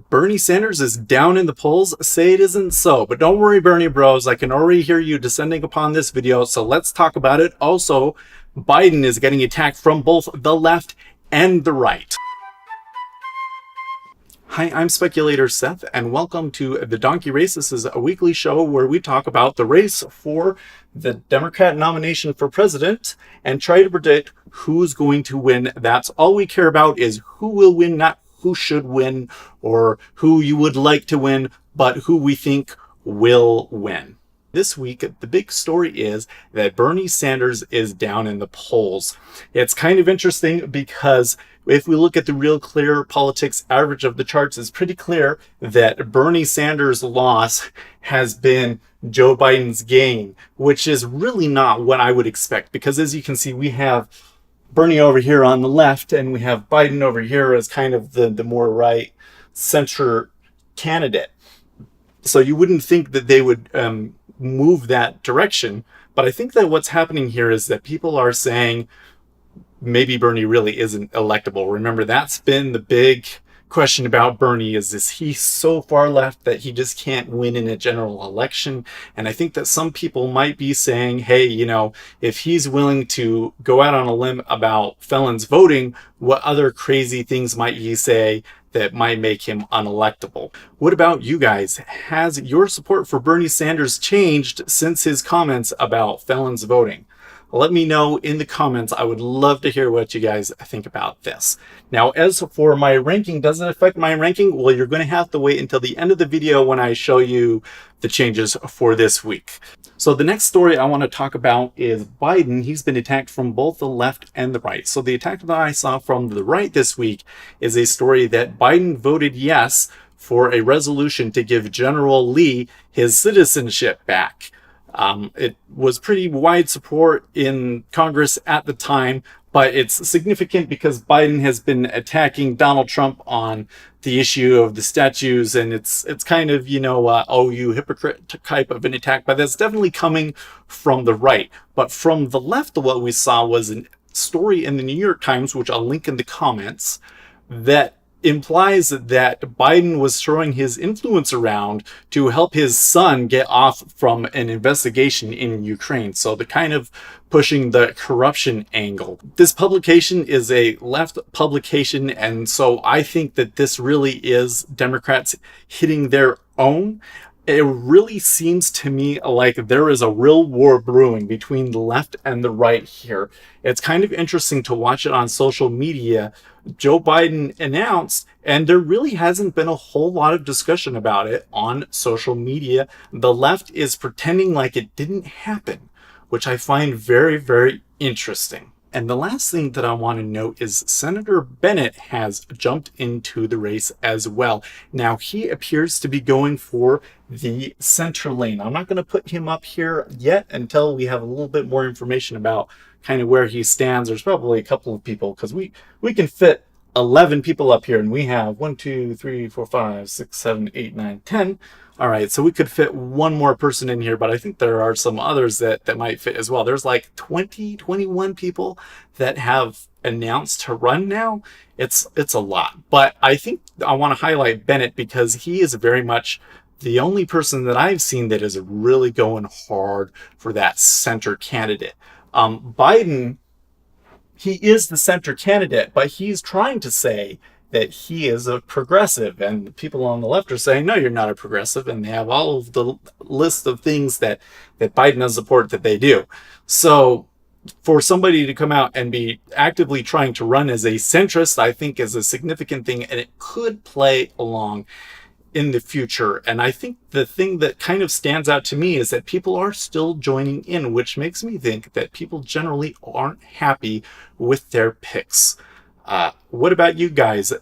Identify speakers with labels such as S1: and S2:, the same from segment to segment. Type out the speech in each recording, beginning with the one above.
S1: Bernie Sanders is down in the polls. Say it isn't so, but don't worry, Bernie bros. I can already hear you descending upon this video, so let's talk about it. Also, Biden is getting attacked from both the left and the right. Hi, I'm Speculator Seth, and welcome to The Donkey Race. This is a weekly show where we talk about the race for the Democrat nomination for president and try to predict who's going to win. That's all we care about, is who will win, not who should win or who you would like to win, but who we think will win. This week, the big story is that Bernie Sanders is down in the polls. It's kind of interesting because if we look at the Real Clear Politics average of the charts, it's pretty clear that Bernie Sanders' loss has been Joe Biden's gain, which is really not what I would expect, because as you can see, we have Bernie over here on the left, and we have Biden over here as kind of the more right center candidate. So you wouldn't think that they would move that direction. But I think that what's happening here is that people are saying maybe Bernie really isn't electable. Remember, that's been the big question about Bernie, is he so far left that he just can't win in a general election? And I think that some people might be saying, hey, you know, if he's willing to go out on a limb about felons voting, what other crazy things might he say that might make him unelectable? What about you guys? Has your support for Bernie Sanders changed since his comments about felons voting? Let me know in the comments. I would love to hear what you guys think about this. Now, as for my ranking, does it affect my ranking? Well, you're going to have to wait until the end of the video when I show you the changes for this week. So the next story I want to talk about is Biden. He's been attacked from both the left and the right. So the attack that I saw from the right this week is a story that Biden voted yes for a resolution to give General Lee his citizenship back. It was pretty wide support in Congress at the time, but it's significant because Biden has been attacking Donald Trump on the issue of the statues, and it's kind of, you know, oh, you hypocrite type of an attack, but that's definitely coming from the right. But from the left, what we saw was a story in the New York Times, which I'll link in the comments, that implies that Biden was throwing his influence around to help his son get off from an investigation in Ukraine. So the kind of pushing the corruption angle. This publication is a left publication, and so I think that this really is Democrats hitting their own. It really seems to me like there is a real war brewing between the left and the right here. It's kind of interesting to watch it on social media. Joe Biden announced, and there really hasn't been a whole lot of discussion about it on social media. The left is pretending like it didn't happen, which I find very, very interesting. And the last thing that I want to note is Senator Bennett has jumped into the race as well. Now, he appears to be going for the center lane. I'm not going to put him up here yet until we have a little bit more information about kind of where he stands. There's probably a couple of people, because we can fit 11 people up here, and we have 1, 2, 3, 4, 5, 6, 7, 8, 9, 10. All right, so we could fit one more person in here, but I think there are some others that might fit as well. There's like 21 people that have announced to run now. It's a lot, but I think I want to highlight Bennett because he is very much the only person that I've seen that is really going hard for that center candidate. Biden, he is the center candidate, but he's trying to say that he is a progressive, and the people on the left are saying, no, you're not a progressive, and they have all of the list of things that Biden does support that they do. So for somebody to come out and be actively trying to run as a centrist, I think is a significant thing, and it could play along in the future. And I think the thing that kind of stands out to me is that people are still joining in, which makes me think that people generally aren't happy with their picks. What about you guys?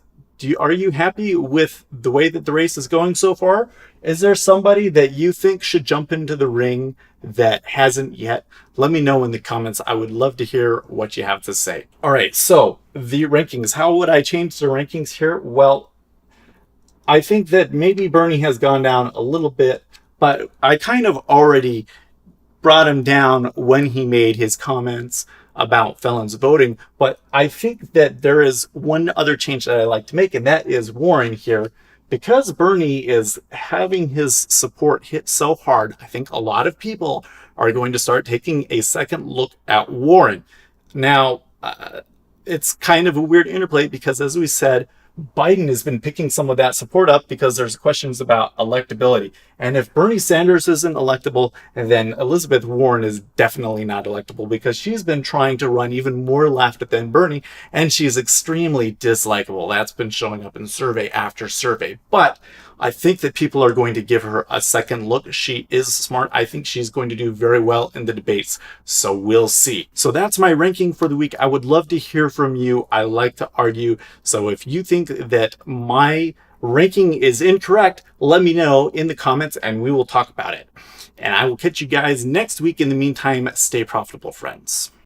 S1: Are you happy with the way that the race is going so far? Is there somebody that you think should jump into the ring that hasn't yet? Let me know in the comments. I would love to hear what you have to say. All right, so the rankings. How would I change the rankings here? Well, I think that maybe Bernie has gone down a little bit, but I kind of already brought him down when he made his comments about felons voting. But I think that there is one other change that I like to make, and that is Warren here, Because Bernie is having his support hit so hard, I think a lot of people are going to start taking a second look at Warren. Now, it's kind of a weird interplay because, as we said, Biden has been picking some of that support up because there's questions about electability. And if Bernie Sanders isn't electable, then Elizabeth Warren is definitely not electable because she's been trying to run even more left than Bernie, and she's extremely dislikable. That's been showing up in survey after survey. But I think that people are going to give her a second look. She is smart. I think she's going to do very well in the debates. So we'll see. So that's my ranking for the week. I would love to hear from you. I like to argue. So if you think that my ranking is incorrect, let me know in the comments and we will talk about it. And I will catch you guys next week. In the meantime, stay profitable, friends.